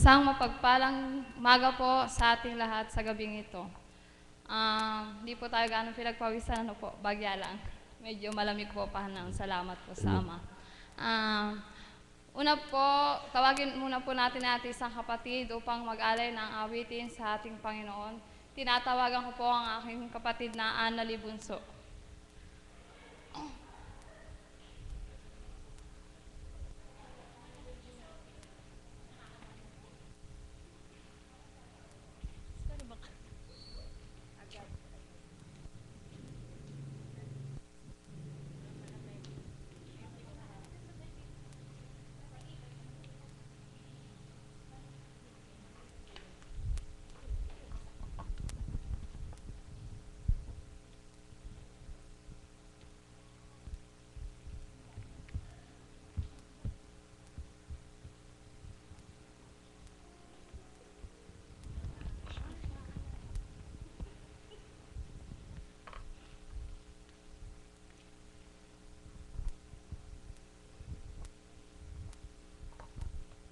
Isang mapagpalang umaga po sa ating lahat sa gabing ito. Hindi po tayo gaano pinagpawisan, ano po, bagya lang. Medyo malamig po pa ng salamat po sa Ama. Una po, tawagin muna po natin isang kapatid upang mag-alay ng awitin sa ating Panginoon. Tinatawagan ko po ang aking kapatid na Ana Libunso.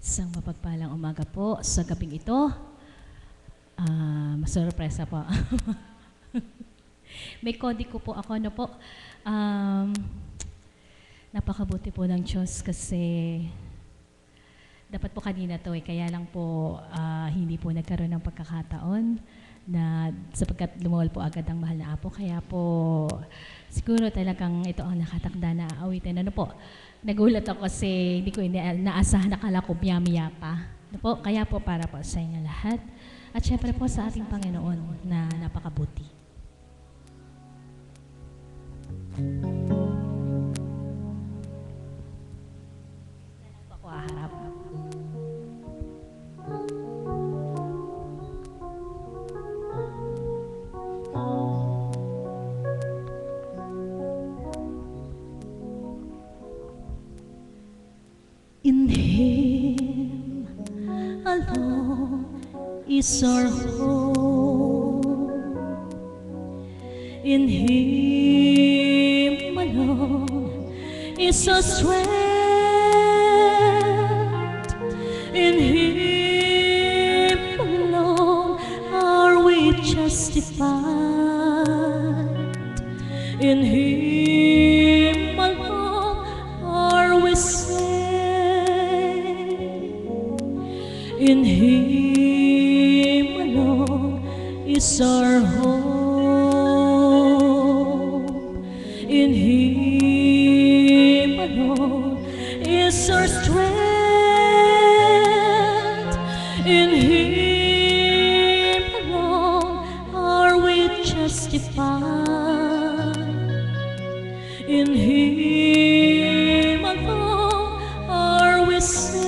Isang mapagpalang umaga po sa gabing ito. Masurpresa po. May kodigo po ako, ano po. Napakabuti po ng Diyos kasi dapat po kanina to kaya lang po hindi po nagkaroon ng pagkakataon na sapagkat lumuwal po agad ang mahal na apo. Kaya po siguro talagang ito ang nakatakda na awitin. Ano po, nagulat ako kasi hindi ko naasahan, nakala ko miya-miya pa. Ano po, kaya po para po sa inyo lahat. At syempre po sa ating Panginoon na napakabuti. Ako aharap. In Him alone is our hope. In Him alone is our strength. In Him alone are we justified. In Him alone are we saved. In Him alone is our hope. In Him alone is our strength. In Him alone are we justified. In Him alone are we saved.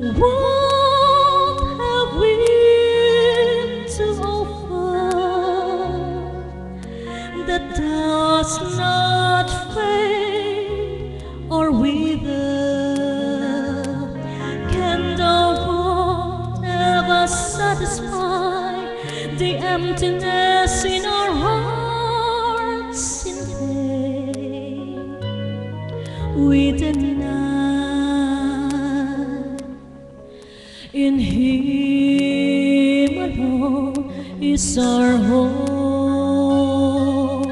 What have we to offer that does not fade or wither? Can the world ever satisfy the emptiness in our hearts in vain? We deny. In Him alone is our hope.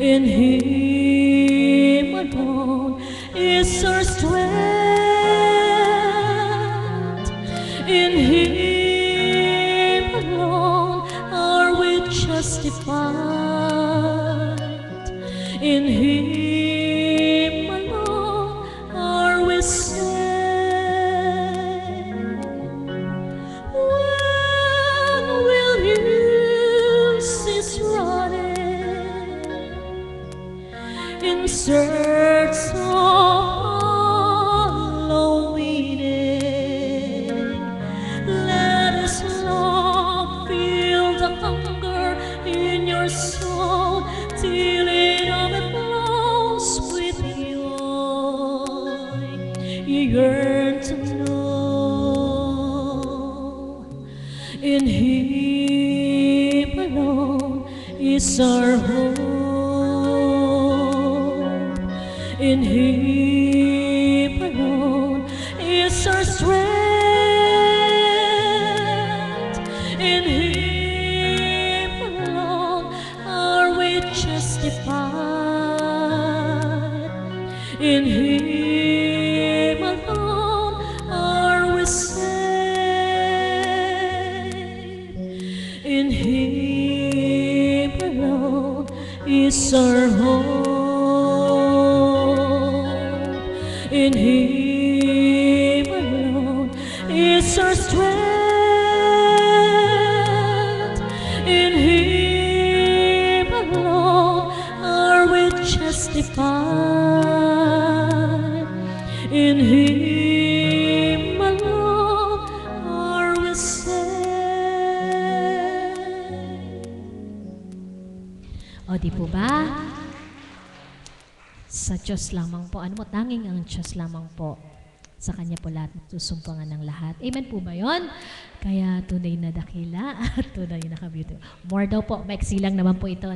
In Him alone is our strength. In Him alone are we justified. In Him alone are we saved. In search of loneliness, let His love fill the hunger in your soul till it overflows with joy. You yearn to know. In Him alone is our hope. In Him alone Him alone are we saved. In Him alone is our hope. In Him alone is our strength. In Him alone are we justified. In Him alone are we saved. O di po ba? Sa Diyos lamang po. Ano mo, tanging ang Diyos lamang po. Sa Kanya po lahat susumpangan ng lahat. Amen po ba yun? Kaya tunay na dakila at tunay na kabeauty. More daw po, maiksi lang naman po ito.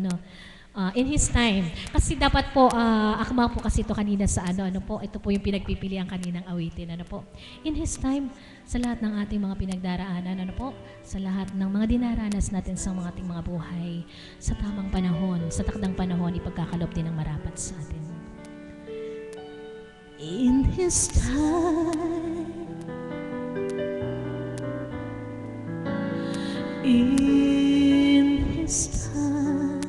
In His time. Kasi dapat po, akma po kasi ito kanina sa ano po, ito po yung pinagpipilian kaninang awitin. Ano po? In His time, sa lahat ng ating mga pinagdaraanan, ano po? Sa lahat ng mga dinaranas natin sa mga ating mga buhay, sa tamang panahon, sa takdang panahon, ipagkakalob din ng marapat sa atin. In His time, in His time,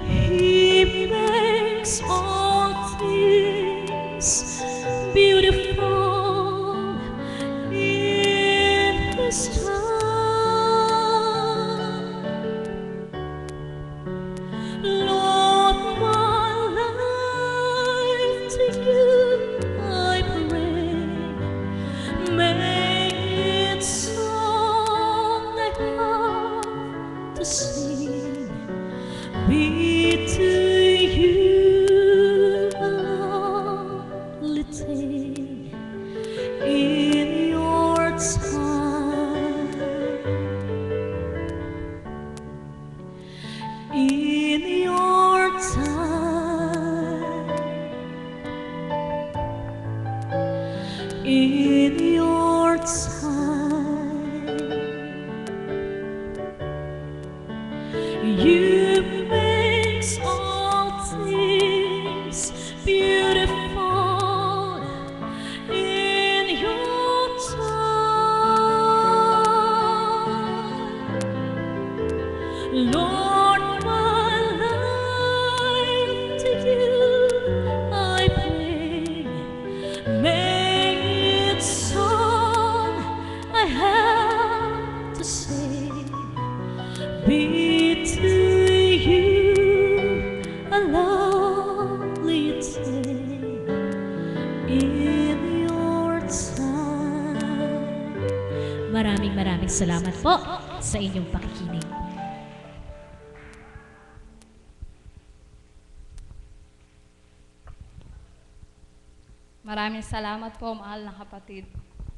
He makes all things beautiful. In His time, Lord, my life to You I pray. Make it song I love to sing. Be to You a lovely thing. In Your time, in Your time, in Your time, You makes all things beautiful. In Your time, Lord, my life to You I bring. Make it song I have to sing. Be to You a lovely thing. In Your time. Maraming salamat po sa inyong pakikinig. Maraming salamat po, mahal na kapatid.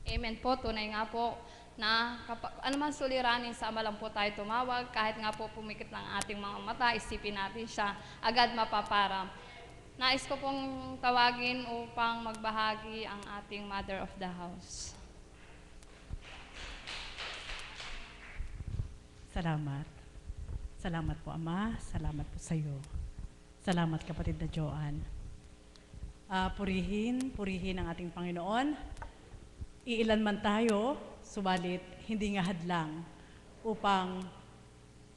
Amen po, tunay nga po na ano man suliranin, sama lang po tayo tumawag, kahit nga po pumikit ng ating mga mata, isipin natin siya, agad mapaparam. Nais ko pong tawagin upang magbahagi ang ating Mother of the House. Salamat. Salamat po, Ama. Salamat po sa iyo. Salamat, kapatid na Joanne. Purihin ang ating Panginoon. Iilan man tayo, subalit hindi nga hadlang upang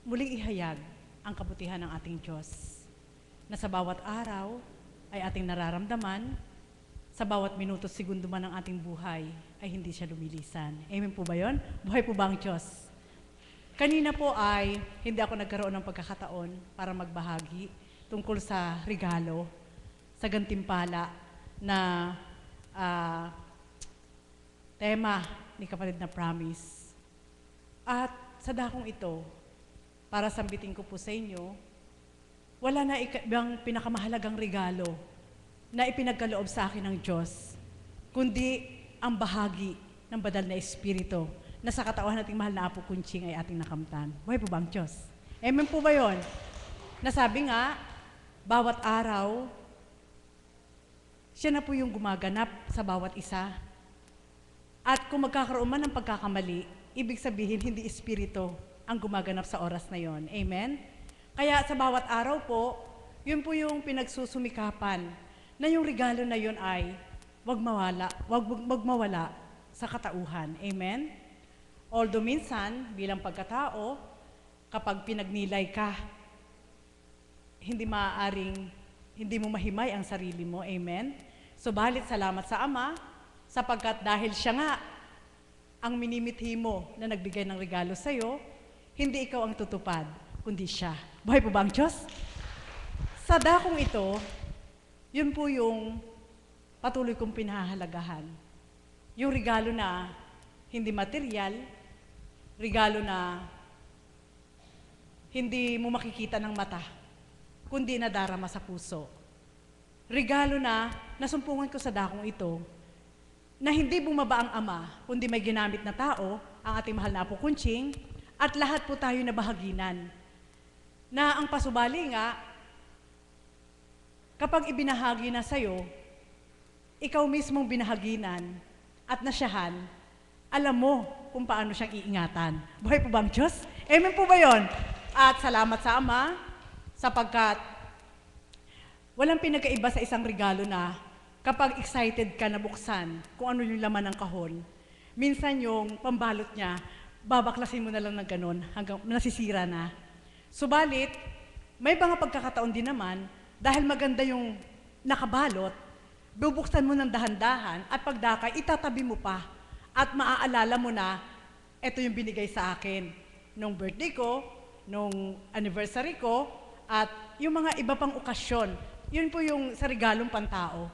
muling ihayag ang kabutihan ng ating Diyos, na sa bawat araw ay ating nararamdaman, sa bawat minuto, segundo man ng ating buhay ay hindi siya lumilisan. Amen po ba yun? Buhay po ba ang Diyos? Kanina po ay hindi ako nagkaroon ng pagkakataon para magbahagi tungkol sa regalo, sa gantimpala na tema ni kapatid na Promise. At sa dakong ito, para sambitin ko po sa inyo, wala na ibang pinakamahalagang regalo na ipinagkaloob sa akin ng Diyos, kundi ang bahagi ng Banal na Espiritu na sa katawan nating mahal na Apo Kunching ay ating nakamtan. Buhay po ba ang Diyos? Amen po ba yun? Nasabi nga, bawat araw, siya na po yung gumaganap sa bawat isa. At kung magkakaroon man ng pagkakamali, ibig sabihin hindi espiritu ang gumaganap sa oras na yon. Amen? Kaya sa bawat araw po, yun po yung pinagsusumikapan na yung regalo na yun ay wag mawala sa katauhan. Amen? Although minsan, bilang pagkatao, kapag pinagnilay ka, hindi mo mahimay ang sarili mo. Amen? Subalit salamat sa Ama, sapagkat dahil siya nga ang minimithi mo na nagbigay ng regalo sa'yo, hindi ikaw ang tutupad, kundi siya. Buhay po ba ang Diyos? Sa dakong ito, yun po yung patuloy kong pinahahalagahan. Yung regalo na hindi material, regalo na hindi mo makikita ng mata, kundi nadarama sa puso. Regalo na nasumpungan ko sa dakong ito, na hindi bumaba ang Ama, kundi may ginamit na tao, ang ating mahal na Apo Kunching, at lahat po tayo nabahaginan. Na ang pasubali nga, kapag ibinahagi na sa'yo, ikaw mismong binahaginan at nasyahan, alam mo kung paano siyang iingatan. Buhay po ba ang Diyos? Amen po ba yun? At salamat sa Ama, sapagkat walang pinagkaiba sa isang regalo na kapag excited ka na buksan kung ano yung laman ng kahon, minsan yung pambalot niya, babaklasin mo na lang ng ganun hanggang nasisira na. Subalit, may mga pagkakataon din naman, dahil maganda yung nakabalot, bubuksan mo ng dahan-dahan at pagdakay, itatabi mo pa at maaalala mo na, ito yung binigay sa akin nung birthday ko, nung anniversary ko, at yung mga iba pang okasyon. Yun po yung sa regalong pantao.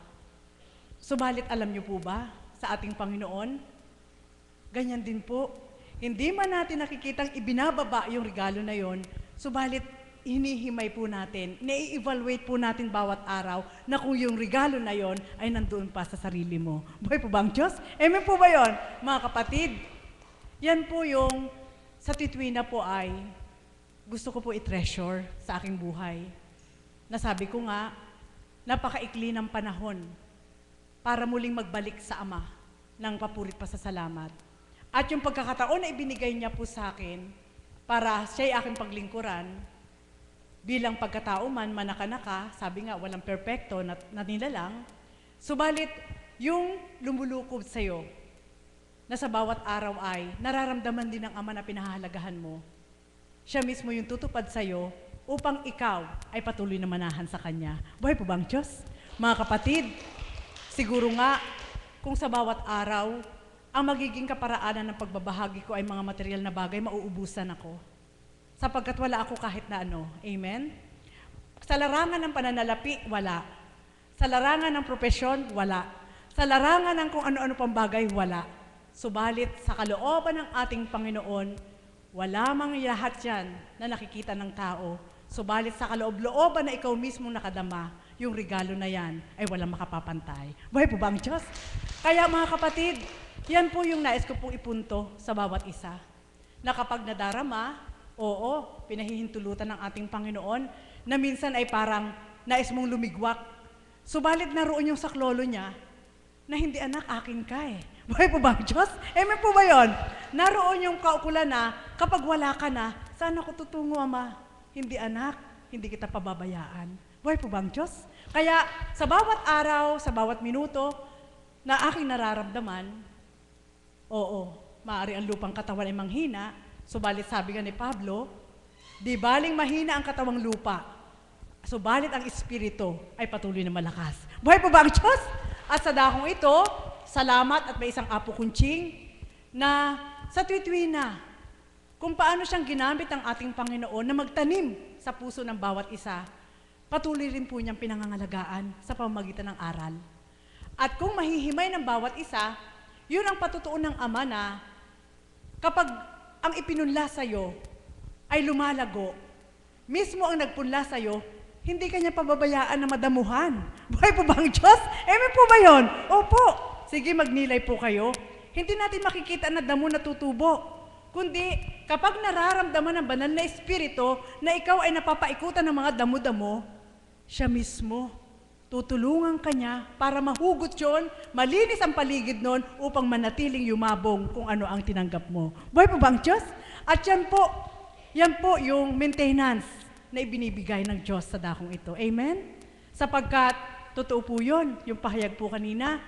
Subalit alam niyo po ba, sa ating Panginoon, ganyan din po. Hindi man natin nakikitang ibinababa yung regalo na yon, subalit hinihimay po natin, i-evaluate po natin bawat araw na kung yung regalo na yon ay nandoon pa sa sarili mo. Buhay po ba ang Diyos? Amen po ba yon? Mga kapatid, yan po yung sa Titwina po ay gusto ko po i-treasure sa aking buhay. Nasabi ko nga, napakaikli ng panahon para muling magbalik sa Ama ng papurit pa sa salamat. At yung pagkakataon na ibinigay niya po sa akin para siya'y aking paglingkuran, bilang pagkatao man, manaka-naka, sabi nga, walang perpekto na nilalang, subalit yung lumulukob sa'yo, na sa bawat araw ay nararamdaman din ng Ama na pinahahalagahan mo, siya mismo yung tutupad sa'yo upang ikaw ay patuloy na manahan sa Kanya. Buhay po ba ang Diyos? Mga kapatid, siguro nga, kung sa bawat araw, ang magiging kaparaanan ng pagbabahagi ko ay mga material na bagay, mauubusan ako. Sapagkat wala ako kahit na ano. Amen? Sa larangan ng pananalapi, wala. Sa larangan ng propesyon, wala. Sa larangan ng kung ano-ano pang bagay, wala. Subalit sa kalooban ng ating Panginoon, wala mang lahat yan na nakikita ng tao. Subalit sa kaloob-looban na ikaw mismo nakadama, yung regalo na yan ay walang makapapantay. Buhay po ba ang Diyos? Kaya mga kapatid, yan po yung nais ko pong ipunto sa bawat isa. Na kapag nadarama, oo, pinahihintulutan ng ating Panginoon na minsan ay parang nais mong lumigwak. Subalit naroon yung saklolo niya na hindi anak, akin ka eh. Buhay po ba ang Diyos? Amen po ba yun? Naroon yung kaukulan na kapag wala ka na, saan ako tutungo, Ama? Hindi anak, hindi kita pababayaan. Buhay po ba ang Diyos? Kaya sa bawat araw, sa bawat minuto na aking nararamdaman, oo, maaari ang lupang katawan ay manghina, subalit sabi nga ni Pablo, di baling mahina ang katawang lupa, subalit ang espiritu ay patuloy na malakas. Buhay po ba ang Diyos? At sa dakong ito, salamat at may isang Apo Kunching na sa Titwina, kung paano siyang ginamit ng ating Panginoon na magtanim sa puso ng bawat isa, patuloy rin po niyang pinangangalagaan sa pamamagitan ng aral. At kung mahihimay ng bawat isa, yun ang patutuon ng Ama na kapag ang ipinunla sa'yo ay lumalago, mismo ang nagpunla sa'yo, hindi kanya pababayaan na madamuhan. Buhay po ba ang Diyos? Amen po ba yun? Opo. Sige, magnilay po kayo. Hindi natin makikita na damo na tutubo. Kundi, kapag nararamdaman ng banal na espiritu na ikaw ay napapaikutan ng mga damo-damo, siya mismo, tutulungan ka niya para mahugot yun, malinis ang paligid nun upang manatiling yumabong kung ano ang tinanggap mo. Buhay po ba ang Diyos? At yan po yung maintenance na ibinibigay ng Diyos sa dakong ito. Amen? Sapagkat, totoo po yun, yung pahayag po kanina,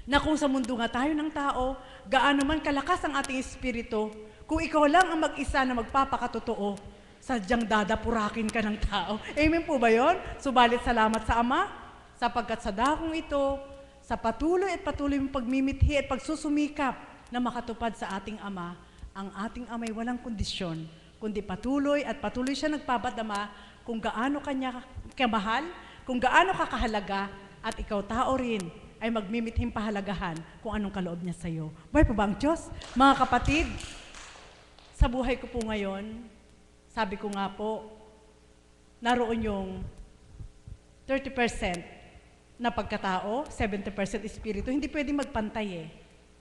na kung sa mundo nga tayo ng tao, gaano man kalakas ang ating espiritu, kung ikaw lang ang mag-isa na magpapakatotoo, sadyang dadapurakin ka ng tao. Amen po ba yun? Subalit salamat sa Ama, sapagkat sa dakong ito, sa patuloy mong pagmimithi at pagsusumikap na makatupad sa ating Ama, ang ating Ama'y walang kondisyon, kundi patuloy siya nagpapadama kung gaano kanya kamahal, kung gaano kakahalaga, at ikaw tao rin ay magmimithing pahalagahan kung anong kaloob niya sa iyo. Buhay po ba ang Diyos? Mga kapatid, sa buhay ko po ngayon, sabi ko nga po, naroon yung 30% na pagkatao, 70% espiritu. Hindi pwedeng magpantay eh.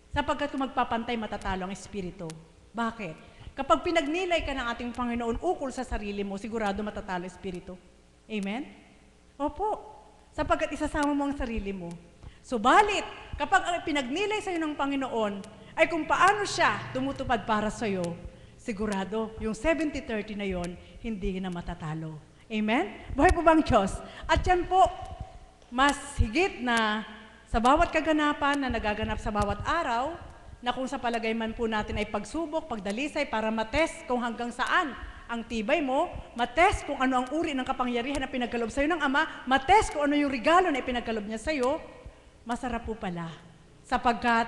Sapagkat kung magpapantay, matatalo ang espiritu. Bakit? Kapag pinagnilay ka ng ating Panginoon ukol sa sarili mo, sigurado matatalo ang espiritu. Amen? Opo. Sapagkat isasama mo ang sarili mo. Subalit, kapag ang pinagnilay sa iyo ng Panginoon, ay kung paano siya tumutupad para sa iyo, sigurado, yung 70-30 na yon, hindi na matatalo. Amen? Buhay po bang Diyos? At yan po, mas higit na sa bawat kaganapan na nagaganap sa bawat araw, na kung sa palagay man po natin ay pagsubok, pagdalisay, para matest kung hanggang saan ang tibay mo, matest kung ano ang uri ng kapangyarihan na pinagkalob sa iyo ng Ama, matest kung ano yung regalo na ipinagkalob niya sa iyo, masarap po pala. Sapagkat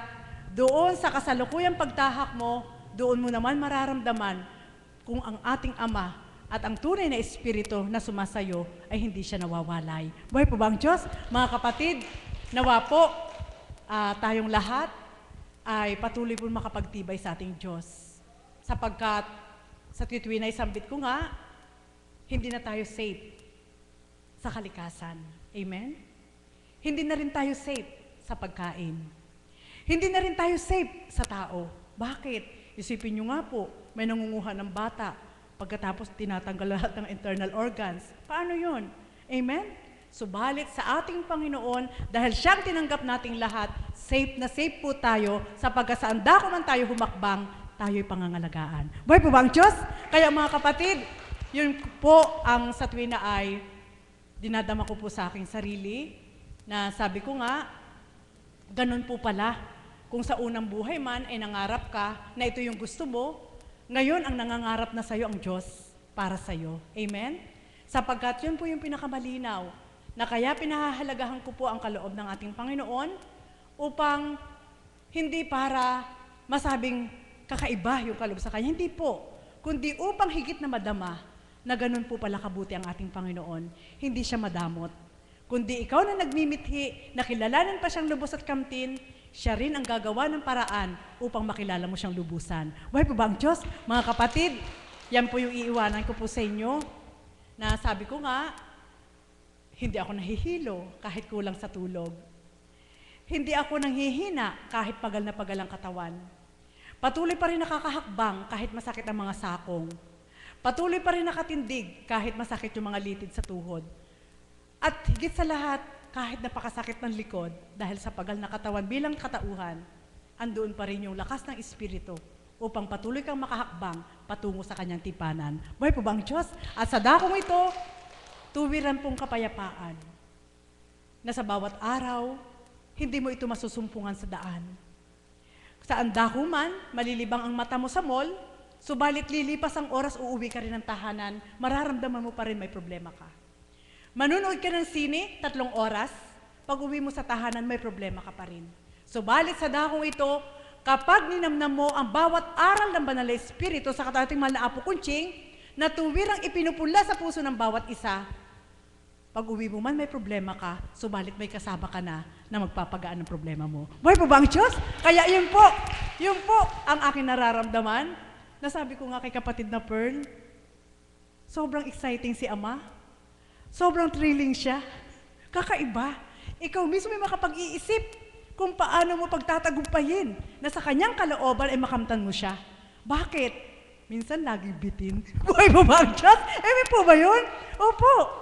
doon sa kasalukuyang pagtahak mo, doon mo naman mararamdaman kung ang ating Ama at ang tunay na espiritu na sumasayo ay hindi siya nawawalay. Buhay po ba ang Diyos? Mga kapatid, nawa po tayong lahat ay patuloy po makapagtibay sa ating Diyos. Sapagkat sa tituwin ay sambit ko nga, hindi na tayo safe sa kalikasan. Amen? Hindi na rin tayo safe sa pagkain. Hindi na rin tayo safe sa tao. Bakit? Isipin nyo nga po, may nangunguha ng bata, pagkatapos tinatanggal lahat ng internal organs. Paano yun? Amen? Subalit sa ating Panginoon, dahil siyang tinanggap nating lahat, safe na safe po tayo, sapagkat saan dako man tayo humakbang, tayo'y pangangalagaan. Buhay po ba ang Diyos? Kaya mga kapatid, yun po ang sa tuwin na ay dinadama ko po sa aking sarili, na sabi ko nga, ganun po pala, kung sa unang buhay man ay nangarap ka na ito yung gusto mo, ngayon ang nangangarap na sa'yo ang Diyos para sa'yo. Amen? Sapagkat yun po yung pinakamalinaw, na kaya pinahahalagahan ko po ang kaloob ng ating Panginoon upang hindi para masabing kakaiba yung kaloob sa Kanya, hindi po, kundi upang higit na madama na ganun po pala kabuti ang ating Panginoon, hindi siya madamot. Kundi ikaw na nagmimithi, na kilalanin pa siyang lubos at kamtin, siya rin ang gagawa ng paraan upang makilala mo siyang lubusan. Buhay po ba ang Diyos? Mga kapatid, yan po yung iiwanan ko po sa inyo, na sabi ko nga, hindi ako nahihilo kahit kulang sa tulog. Hindi ako nanghihina kahit pagal na pagal ang katawan. Patuloy pa rin nakakahakbang kahit masakit ang mga sakong. Patuloy pa rin nakatindig kahit masakit yung mga litid sa tuhod. At higit sa lahat, kahit napakasakit ng likod, dahil sa pagal na katawan bilang katauhan, andoon pa rin yung lakas ng Espiritu upang patuloy kang makahakbang patungo sa kanyang tipanan. Buhay po ba ang Diyos? At sa dakong ito, tuwiran pong kapayapaan na sa bawat araw, hindi mo ito masusumpungan sa daan. Saan dako man, malilibang ang mata mo sa mall, subalit lilipas ang oras, uuwi ka rin ng tahanan, mararamdaman mo pa rin may problema ka. Manunood ka ng sine, 3 oras, pag uwi mo sa tahanan, may problema ka pa rin. Subalit sa dakong ito, kapag ninamnam mo ang bawat aral ng banal na Espiritu sa katating mahal na Apo Kunching, na tuwirang ipinupula sa puso ng bawat isa, pag uwi mo man may problema ka, subalit may kasama ka na magpapagaan ng problema mo. Buhay po ba ang Diyos? Kaya yun po ang aking nararamdaman. Nasabi ko nga kay kapatid na Pearl, sobrang exciting si Ama. Sobrang thrilling siya. Kakaiba. Ikaw mismo may makapag-iisip kung paano mo pagtatagumpayin na sa kanyang kalooban ay makamtan mo siya. Bakit? Minsan laging bitin. Buhay mo ba ang Diyos? Po ba yun? Opo.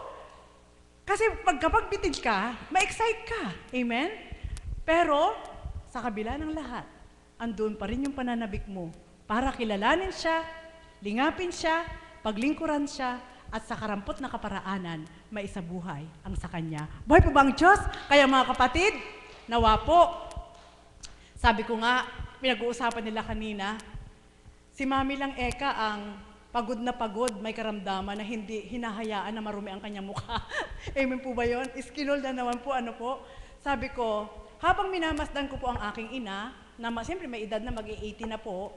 Kasi kapag bitin ka, ma-excite ka. Amen? Pero, sa kabila ng lahat, andun pa rin yung pananabik mo para kilalanin siya, lingapin siya, paglingkuran siya, at sa karampot na kaparaanan, maisabuhay ang sa Kanya. Buhay po ba ang Diyos? Kaya mga kapatid, nawa po, sabi ko nga, pinag-uusapan nila kanina, si Mami lang Eka ang pagod na pagod, may karamdaman na hindi hinahayaan na marumi ang kanyang mukha. Amen po ba yun? Iskinol na naman po, ano po? Sabi ko, habang minamasdan ko po ang aking ina, na siyempre may edad na mag-80 na po,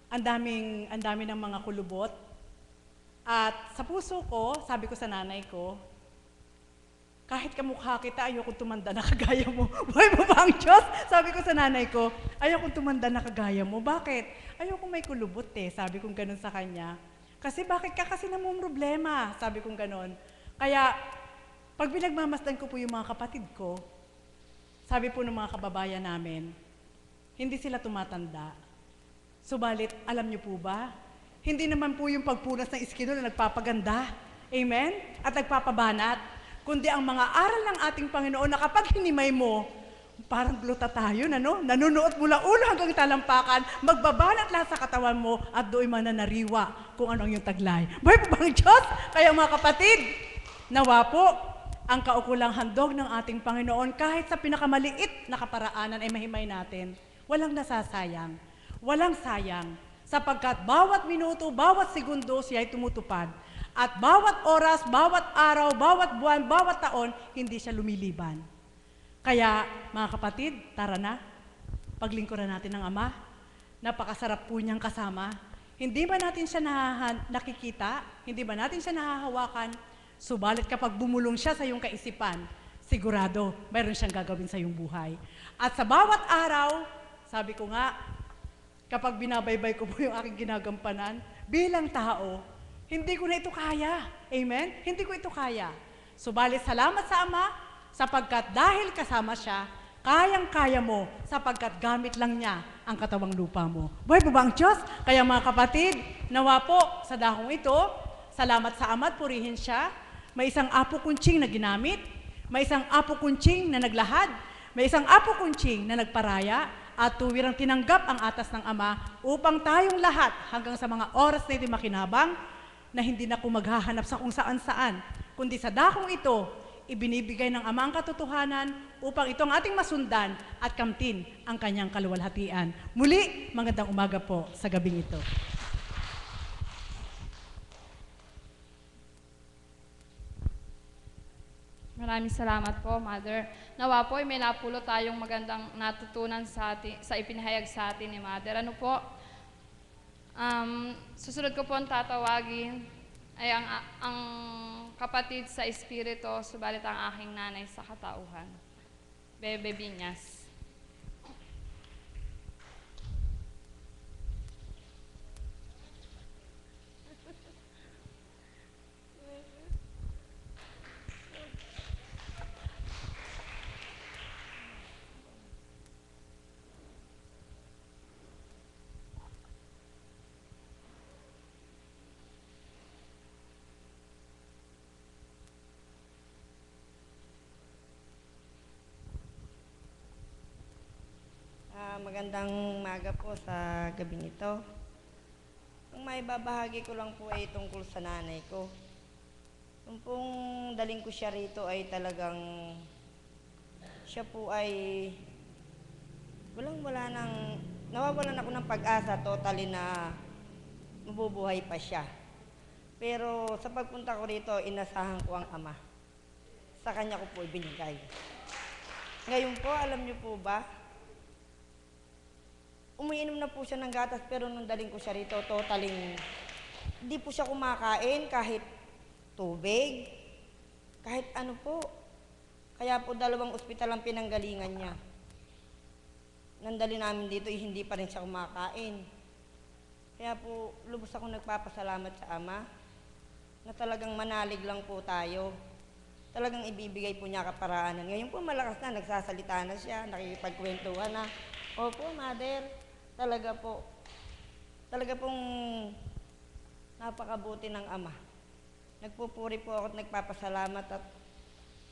ang dami ng mga kulubot. At sa puso ko, sabi ko sa nanay ko, kahit kamukha kita, ayokong tumanda na kagaya mo. Buhay mo ba ang Diyos? Sabi ko sa nanay ko, ayokong tumanda na kagaya mo. Bakit? Ayokong may kulubot eh. Sabi kong ganun sa kanya. Kasi bakit ka kasi namang problema? Sabi kong ganun. Kaya, pag pinagmamasdan ko po yung mga kapatid ko, sabi po ng mga kababayan namin, hindi sila tumatanda. Subalit, alam niyo po ba? Hindi naman po yung pagpunas ng iskinol na nagpapaganda. Amen? At nagpapabanat. Kundi ang mga aral ng ating Panginoon na kapag hinimay mo, parang gluta tayo, nanunuot mula ulo hanggang talampakan, magbabanat lahat sa katawan mo at do'y mananariwa kung ano ang iyong taglay. Buhay po bang Diyos? Kaya mga kapatid, nawa po, ang kaukulang handog ng ating Panginoon kahit sa pinakamaliit na kaparaanan ay mahimay natin. Walang nasasayang, walang sayang, sapagkat bawat minuto, bawat segundo siya ay tumutupad. At bawat oras, bawat araw, bawat buwan, bawat taon, hindi siya lumiliban. Kaya, mga kapatid, tara na, paglingkuran natin ng Ama. Napakasarap po niyang kasama. Hindi ba natin siya nakikita? Hindi ba natin siya nahahawakan? Subalit kapag bumulong siya sa iyong kaisipan, sigurado, mayroon siyang gagawin sa iyong buhay. At sa bawat araw, sabi ko nga, kapag binabaybay ko po yung aking ginagampanan, bilang tao, hindi ko na ito kaya. Amen? Hindi ko ito kaya. Subalit salamat sa Ama, sapagkat dahil kasama siya, kayang-kaya mo, sapagkat gamit lang niya ang katawang lupa mo. Buhay po ba ang Diyos? Kaya mga kapatid, nawa po sa dakong ito, salamat sa Ama at purihin siya. May isang apo kunching na ginamit, may isang apo kunching na naglahad, may isang apo kunching na nagparaya, at tuwirang tinanggap ang atas ng Ama upang tayong lahat hanggang sa mga oras na ito makinabang, na hindi na kung maghahanap sa kung saan-saan, kundi sa dakong ito, ibinibigay ng Ama ang katotohanan upang ito ang ating masundan at kamtin ang kanyang kaluwalhatian. Muli, magandang umaga po sa gabing ito. Maraming salamat po, Mother. Nawa po, may napulot tayong magandang natutunan sa ipinahayag sa atin ni Mother. Ano po? Susunod ko po ang tatawagin ay ang kapatid sa espiritu, subalit ang aking nanay sa katauhan. Bebe Binyas. Magandang umaga po sa gabing ito. Ang maibabahagi ko lang po ay tungkol sa nanay ko. Nung pong daling ko siya rito ay talagang siya po ay nawawalan ako ng pag-asa totally na mabubuhay pa siya. Pero sa pagpunta ko rito, inasahan ko ang Ama. Sa kanya ko po ibinigay. Ngayon po, alam niyo po ba, umiinom na po siya ng gatas, pero nung daling ko siya rito, totaling hindi po siya kumakain kahit tubig, kahit ano po. Kaya po 2 ospital ang pinanggalingan niya. Nandali namin dito, hindi pa rin siya kumakain. Kaya po, lubos ako nagpapasalamat sa Ama na talagang manalig lang po tayo. Talagang ibibigay po niya kaparaanan. Ngayon po malakas na, nagsasalita na siya, nakikipagkwentuhan na. Opo, Mother. Talaga pong napakabuti ng Ama. Nagpupuri po ako at nagpapasalamat at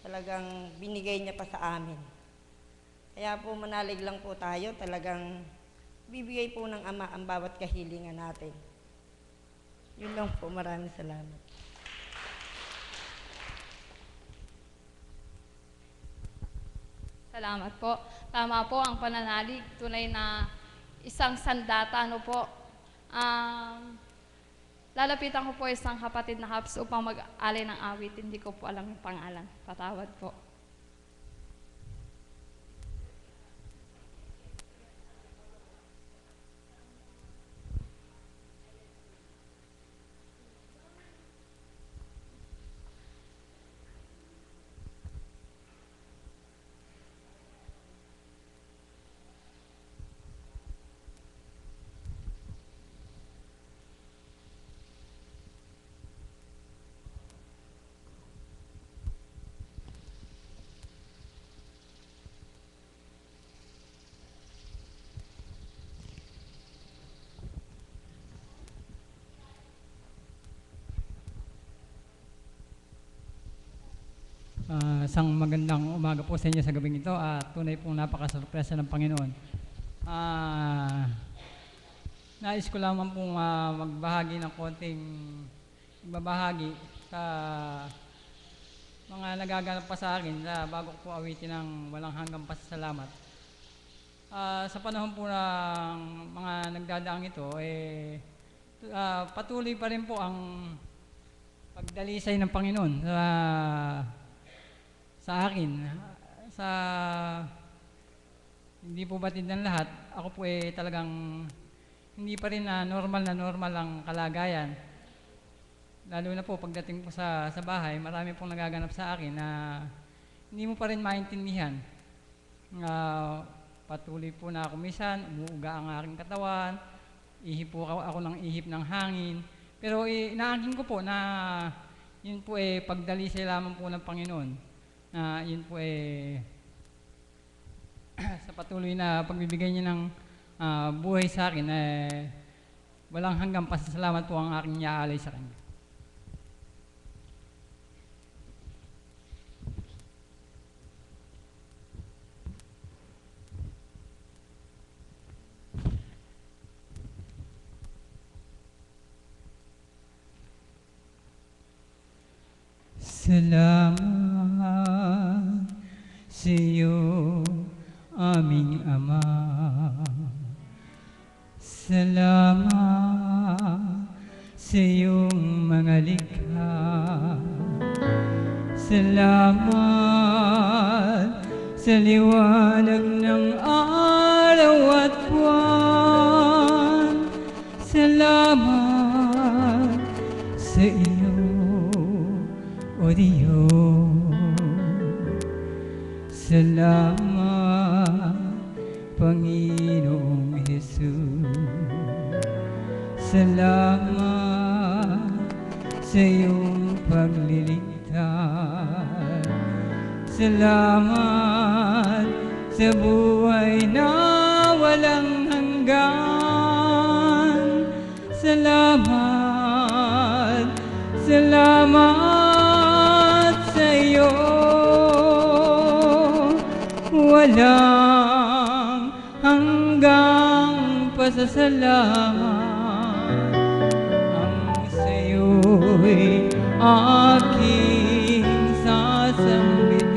talagang binigay niya pa sa amin. Kaya po manalig lang po tayo, talagang bibigay po ng Ama ang bawat kahilingan natin. Yun lang po, maraming salamat. Salamat po. Tama po ang pananalig. Tunay na isang sandata, ano po. Lalapitan ko po isang kapatid na Habs upang mag-alay ng awit. Hindi ko po alam yung pangalan. Patawad po. Isang magandang umaga po sa inyo sa gabing ito at tunay pong napakasurpresa ng Panginoon. Nais ko lamang pong magbahagi ng konting ibabahagi sa mga nagaganap pa sa akin bago ko po awitin ng walang hanggang pasasalamat. Sa panahon po ng mga nagdadaang ito, patuloy pa rin po ang pagdalisay ng Panginoon sa akin. Hindi po batid ng lahat. Ako po talagang hindi pa rin normal ang kalagayan. Lalo na po pagdating po sa bahay, marami pong nagaganap sa akin na hindi mo pa rin maintindihan. Patuloy po na ako minsan, umuuga ang aking katawan, ihip po ako ng ihip ng hangin. Pero inaangkin ko po na yun po pagdalisay lamang po ng Panginoon. Na yun po sa patuloy na pagbibigay niya ng buhay sa akin, walang hanggang pasasalamat po ang aking iaalay sa Kanya. Salamat sa iyo, aming Ama. Salamat sa iyong mga likha. Salamat sa liwanag ng araw at buwan. Salamat sa iyo, O Diyos. Salamat, Panginoong Jesus. Salamat sa iyong pagliligtas. Salamat sa buhay na walang hanggan. Salamat, salamat sa iyo. Walang hanggang pasasalamat ang sa'yo'y aking sasambitin.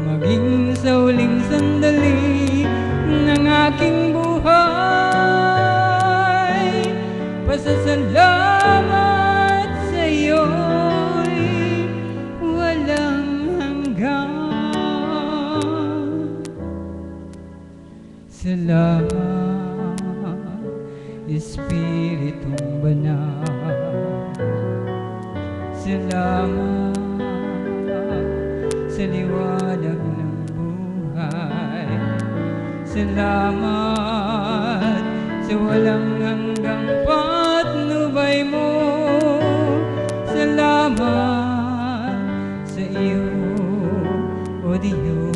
Maging sa huling sandali ng aking buhay, pasasalamat sa'yo'y walang hanggan. Salamat, Espiritong Banal. Salamat sa liwanag ng buhay. Salamat sa walang hanggang patnubay mo. Salamat sa iyo, O Diyos.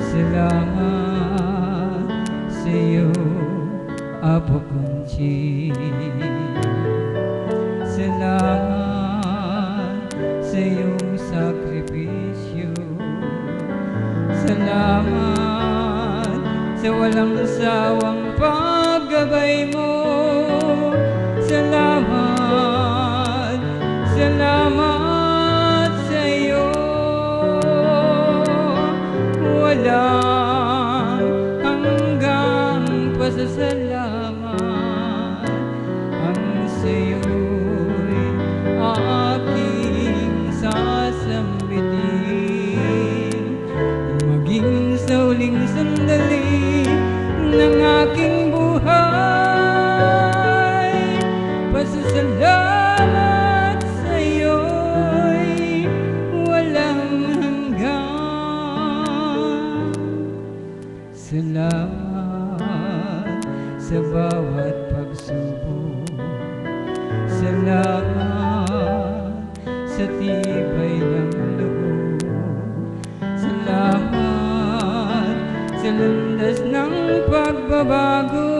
Salamat sa iyo, Apo Conchi. Salamat sa iyong sakripisyo. Salamat sa walang sawang paggabay mo. Salamat, salamat sa iyo. tibay ng loob. Salamat sa landas ng pagbabago.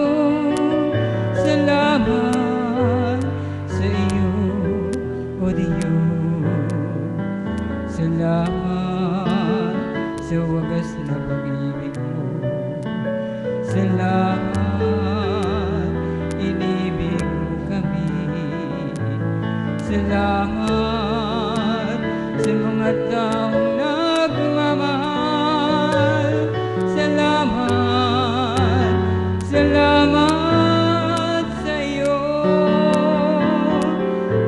Salamat sa iyo, O Diyos. Salamat sa wagas na pag-ibig mo. Salamat, inibig mo kami. Salamat sa mga taong nagmamahal. Salamat, salamat sa iyo.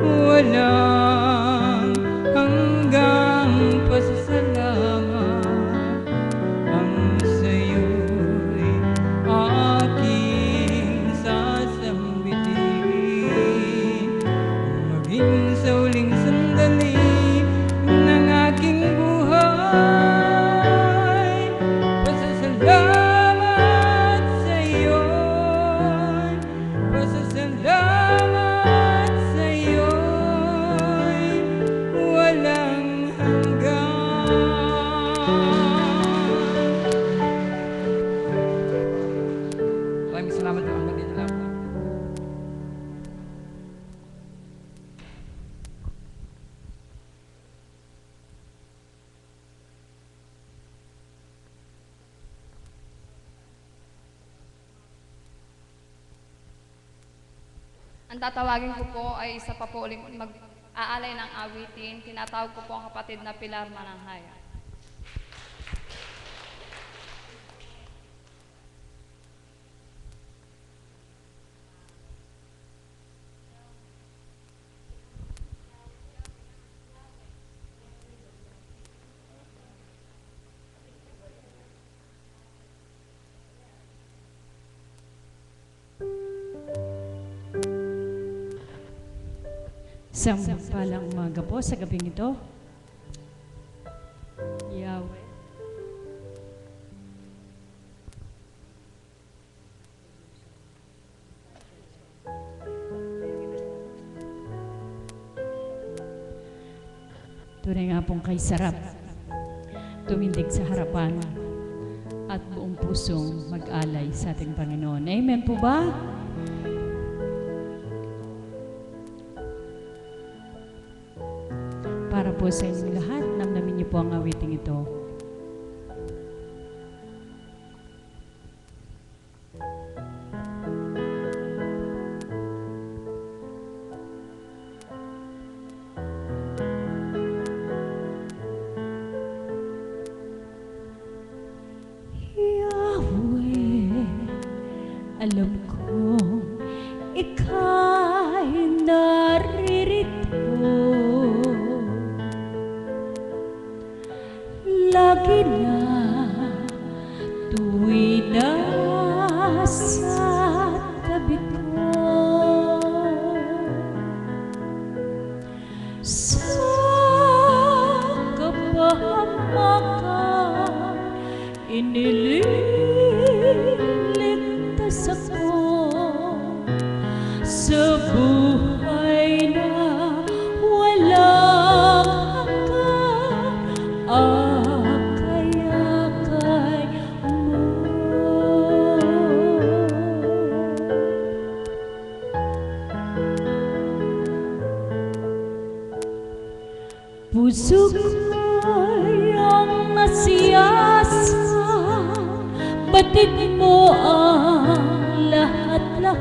Walang hanggang pasasalamat ang sa'yo'y aking sasambitin. Maging sa uling sandali ng aking buhay, pasasalamat sa'yo, pasasalamat sa'yo'y walang hanggan. Maraming salamat naman dito lang. Ang tatawagin ko po ay isa pa po uling mag-aalay ng awitin. Tinatawag ko po ang kapatid na Pilar Mananghaya. Sampalang umaga po sa gabing ito. Yahweh. Tunay nga pong kay sarap tumindig sa harapan at buong pusong mag-alay sa ating Panginoon. Amen po ba? Para po sa inyong lahat, namnamin niyo po ang awiting ito. Yahweh, alam kong ika'y naririto. Lagi na tuwi na sa tabi ko. Sa kapahamakan iniligtas ako. Sa buhay na walang hanggan, kay mo. Puso ko'y ang nasiyasa, batid mo ang lahat-lahat.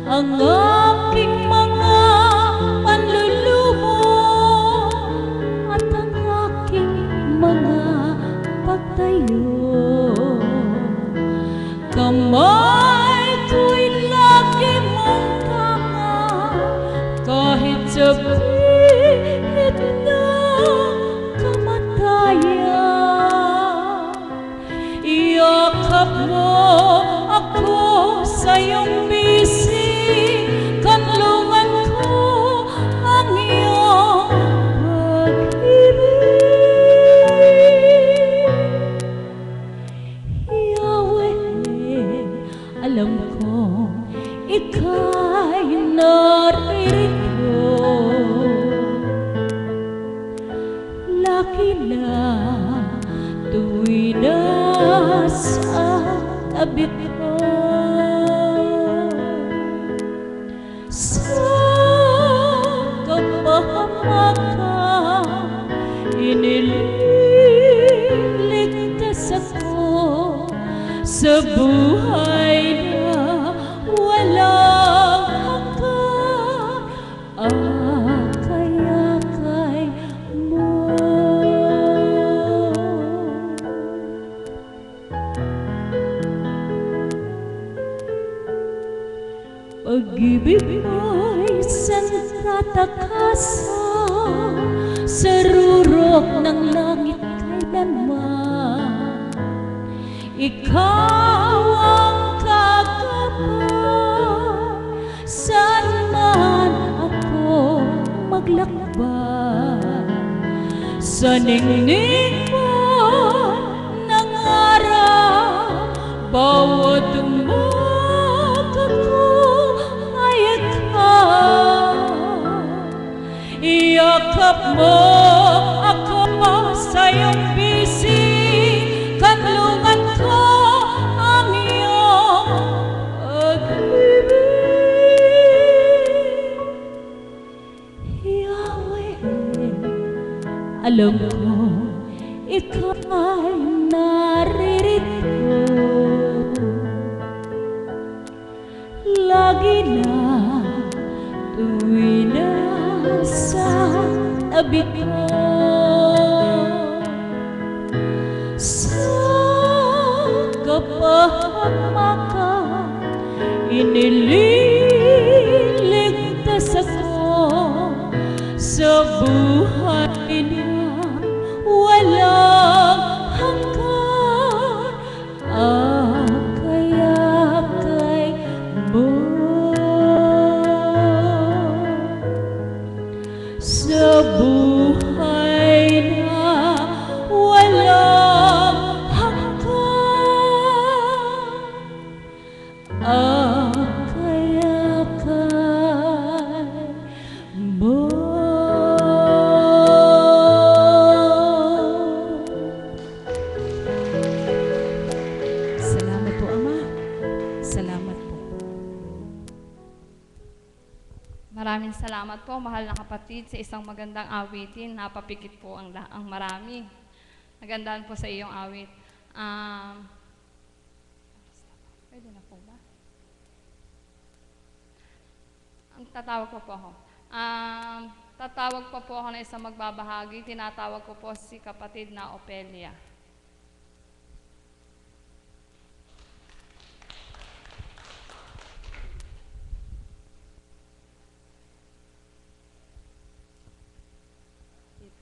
Ang aking mga panlulumo at ang aking mga pagtayo. Kamay ko'y lagi mong tangan, kahit sa pilit ng kamatayan. Iyakap mo ako sa iyong bisig, sa tabi ko. Sa kapahamakan, iniligtas ako sa buhay na walang hanggan. Akay-akay mo. Pag-ibig mo'y santatakasan sa rurok ng langit kailanman. Ikaw ang kagabay, saan man ako maglakbay. Sa ningning mo ng araw, bawat umaga ko ay ikaw. Iyakap mo ako sa iyong bisig, kanlungan ko ang iyong pag-ibig. Yahweh, alam ko ikaw ay naririto. Lagi na tuwi na sa tabi ko. Sa kapahamakan, iniligtas ako sa buhay na walang hanggan. Akay-akay mo. Sa buhay na walang hanggan. Akay-akay mo. Salamat po, Ama. Salamat po. Maraming salamat po, mahal na kapatid, sa isang magandang awitin. Napapikit po ang marami. Nagandaan po sa iyong awit. Pwede na po ba? Ang tatawag po ako. Tatawag po ako na isang magbabahagi. Tinatawag ko po si kapatid na Opelia.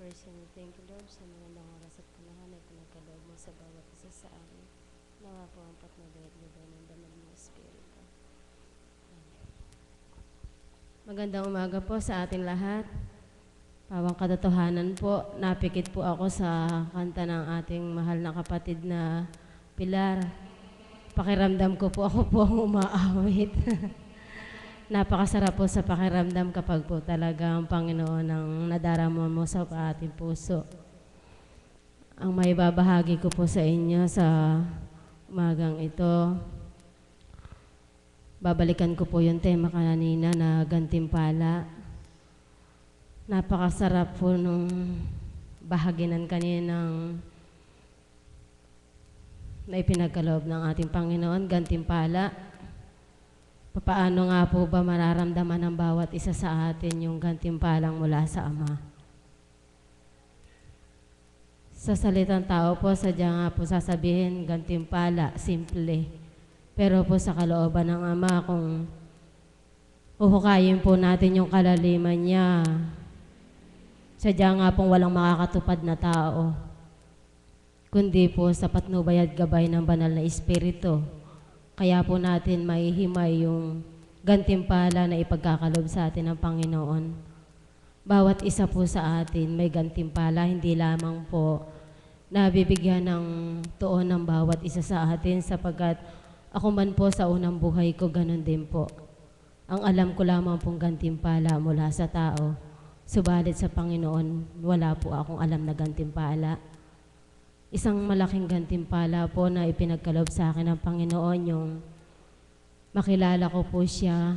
Personally, thank you Lord sa magandang oras at panahon na pinagkaloob mo sa bawat isa sa amin. Nawa po ang patnubay-nubay ng banal ng Espiritu. Amen. Magandang umaga po sa ating lahat. Pawang katotohanan po, napikit po ako sa kanta ng ating mahal na kapatid na Pilar. Pakiramdam ko po, ako po ang umaawit. Napakasarap po sa pakiramdam kapag po talaga ang Panginoon ang nadarama mo sa ating puso. Ang may babahagi ko po sa inyo sa umagang ito, babalikan ko po yung tema kanina na gantimpala. Napakasarap po nung bahaginan kaninang na ipinagkaloob ng ating Panginoon, gantimpala. Paano nga po ba mararamdaman ng bawat isa sa atin yung gantimpalang mula sa Ama? Sa salitang tao po, sadya nga po sasabihin, gantimpala, simple. Pero po sa kalooban ng Ama, kung uhukayin po natin yung kalaliman niya, sadya nga pong walang makakatupad na tao, kundi po sa patnubay at gabay ng banal na Espiritu. Kaya po natin maihimay yung gantimpala na ipagkakalob sa atin ng Panginoon. Bawat isa po sa atin may gantimpala, hindi lamang po nabibigyan ng tuon ng bawat isa sa atin, sapagkat ako man po sa unang buhay ko, ganun din po. Ang alam ko lamang pong gantimpala mula sa tao. Subalit sa Panginoon, wala po akong alam na gantimpala. isang malaking gantimpala po na ipinagkaloob sa akin ng Panginoon, yung makilala ko po siya,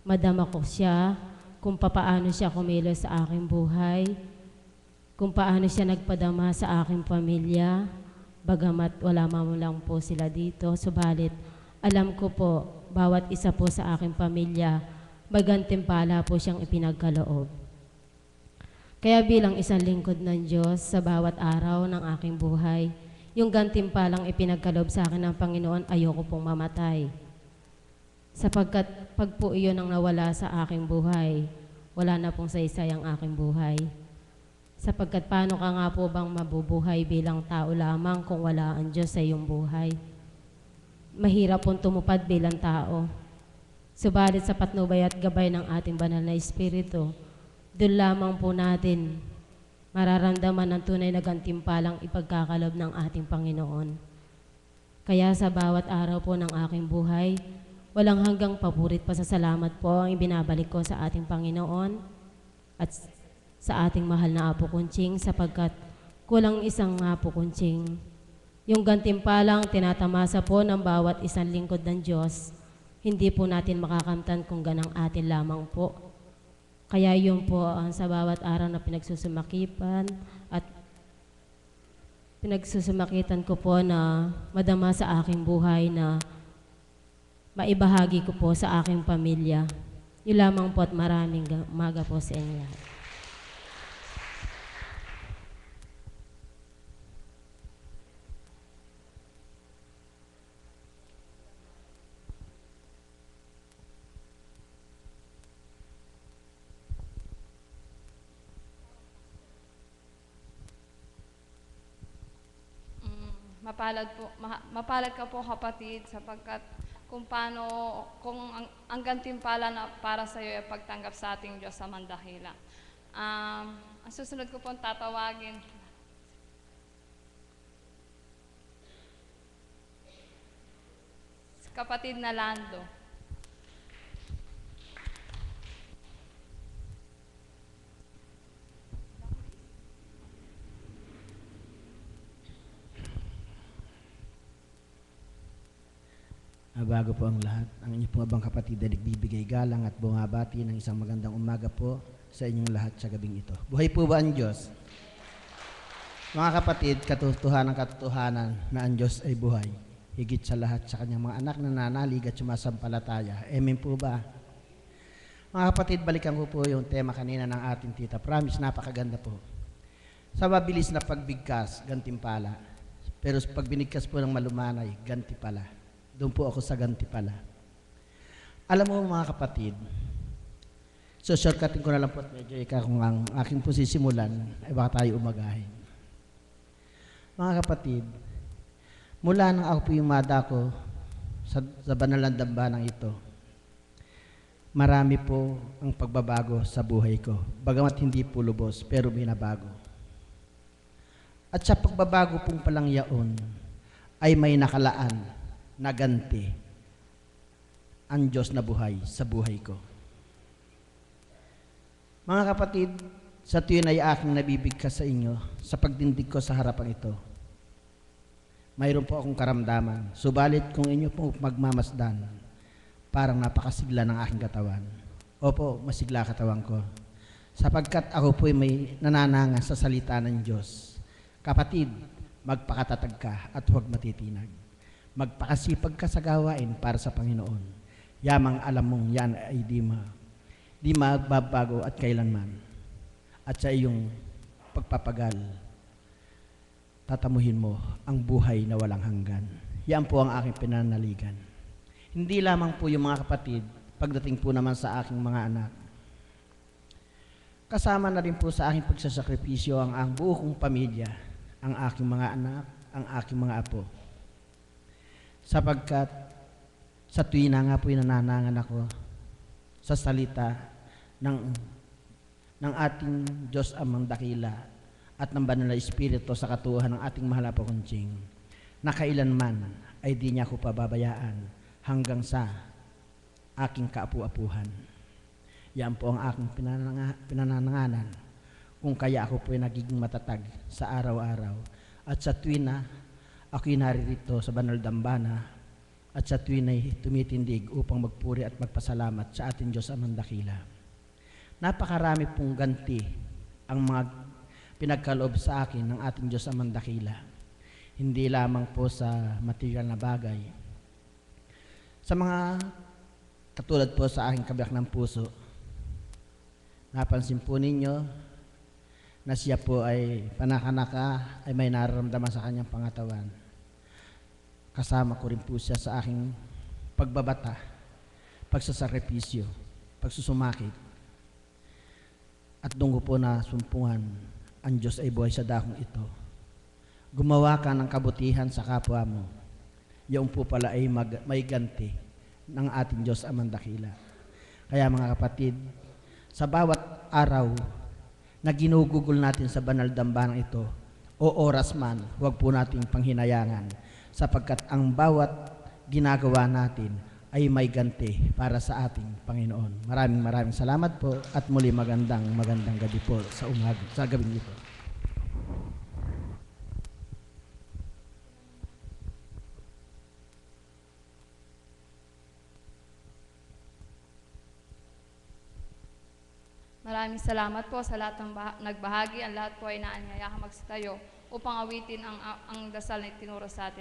madama ko siya, kung papaano siya kumilos sa aking buhay, kung paano siya nagpadama sa aking pamilya, bagamat wala man lang po sila dito. Subalit, alam ko po, bawat isa po sa aking pamilya, magantimpala po siyang ipinagkaloob. Kaya bilang isang lingkod ng Diyos sa bawat araw ng aking buhay, yung gantimpalang ipinagkaloob sa akin ng Panginoon, ayoko pong mamatay. Sapagkat pag po iyon ang nawala sa aking buhay, wala na pong saysay ang aking buhay. Sapagkat paano ka nga po bang mabubuhay bilang tao lamang kung wala ang Diyos sa iyong buhay? Mahirap pong tumupad bilang tao. Subalit sa patnubay at gabay ng ating banal na Espiritu, doon lamang po natin mararamdaman ang tunay na gantimpalang ipagkakalob ng ating Panginoon. Kaya sa bawat araw po ng aking buhay, walang hanggang paburit pasasalamat po ang ibinabalik ko sa ating Panginoon at sa ating mahal na Apo Kunching, sapagkat kulang isang Apo Kunching. Yung gantimpalang tinatamasa po ng bawat isang lingkod ng Diyos, hindi po natin makakamtan kung ganang atin lamang po. Kaya yun po ang sa bawat araw na pinagsusumakitan at pinagsusumakitan ko po na madama sa aking buhay na maibahagi ko po sa aking pamilya. Yun lamang po at maraming umaga po sa inyo lahat. Mapalad ka po kapatid, sapagkat kung ang gantimpala na para sa iyo ay pagtanggap sa ating Diyos sa mandahila. Ang susunod ko pong tatawagin, kapatid na Lando. Bago po ang lahat, ang inyong pong abang kapatid ay nagbibigay galang at bumabati ng isang magandang umaga po sa inyong lahat sa gabing ito. Buhay po ba ang Diyos? Mga kapatid, katotohanan na ang Diyos ay buhay. Higit sa lahat sa kanyang mga anak na nanalig at sumasampalataya. Amen po ba? Mga kapatid, balikan ko po yung tema kanina ng ating Tita Promise. Napakaganda po. Sa mabilis na pagbigkas, gantimpala. Pero pag binigkas po ng malumanay, gantipala. Doon po ako sa gantipala. Alam mo mga kapatid, so shortcutin ko na lang po at medyo kung ang aking po sisimulan ay baka tayo umagahin. Mga kapatid, mula nang ako po yung madako sa banalang dambanang ito, marami po ang pagbabago sa buhay ko. Bagamat hindi po lubos, pero binabago. At sa pagbabago pong palang yaon, ay may nakalaan na ganti ang Diyos na buhay sa buhay ko. Mga kapatid, sa tuwin ay aking nabibigkas sa inyo sa pagdindig ko sa harapan ito. Mayroon po akong karamdaman, subalit kung inyo po magmamasdan, parang napakasigla ng aking katawan. Opo, masigla katawan ko. Sapagkat ako po may nanananga sa salita ng Diyos. Kapatid, magpakatatag ka at huwag matitinag. Magpakasipag ka sa gawain para sa Panginoon. Yamang alam mong yan ay di magbabago at kailanman. At sa iyong pagpapagal, tatamuhin mo ang buhay na walang hanggan. Yan po ang aking pinanaligan. Hindi lamang po yung mga kapatid, pagdating po naman sa aking mga anak. Kasama na rin po sa aking pagsasakripisyo ang buo kong pamilya, ang aking mga anak, ang aking mga apo. Sapagkat sa tuwin na nga po nananangan ako sa salita ng ating Diyos Amang Dakila at ng Banal na Espiritu sa katuhan ng ating mahal na Apo Kunching, na kailanman ay di niya ako pababayaan hanggang sa aking kaapu-apuhan. Yan po ang aking pinananganan kung kaya ako po ay nagiging matatag sa araw-araw At sa tuwin na ako'y naririto sa banal dambana at sa tuwin ay tumitindig upang magpuri at magpasalamat sa ating Diyos Amang Dakila. Napakarami pong ganti ang mga pinagkaloob sa akin ng ating Diyos Amang Dakila. Hindi lamang po sa material na bagay. Sa mga katulad po sa aking kabiyak ng puso, napansin po ninyo na siya po ay panakanaka ay may nararamdaman sa kanyang pangatawan. Kasama ko rin po siya sa aking pagbabata, pagsasakripisyo, pagsusumakit. At doon ko po na sumpungan, ang Diyos ay buhay sa dakong ito. Gumawa ka ng kabutihan sa kapwa mo. Yung po pala ay may ganti ng ating Diyos Amang Dakila. Kaya mga kapatid, sa bawat araw na ginugugol natin sa banal dambanang ito, o oras man, huwag po nating panghinayangan, sapagkat ang bawat ginagawa natin ay may ganti para sa ating Panginoon. Maraming salamat po at muli magandang gabi po sa gabing ito. Maraming salamat po sa lahat ng nagbahagi. Ang lahat po ay naanyayakang magsitayo upang awitin ang dasal na itinuro sa atin.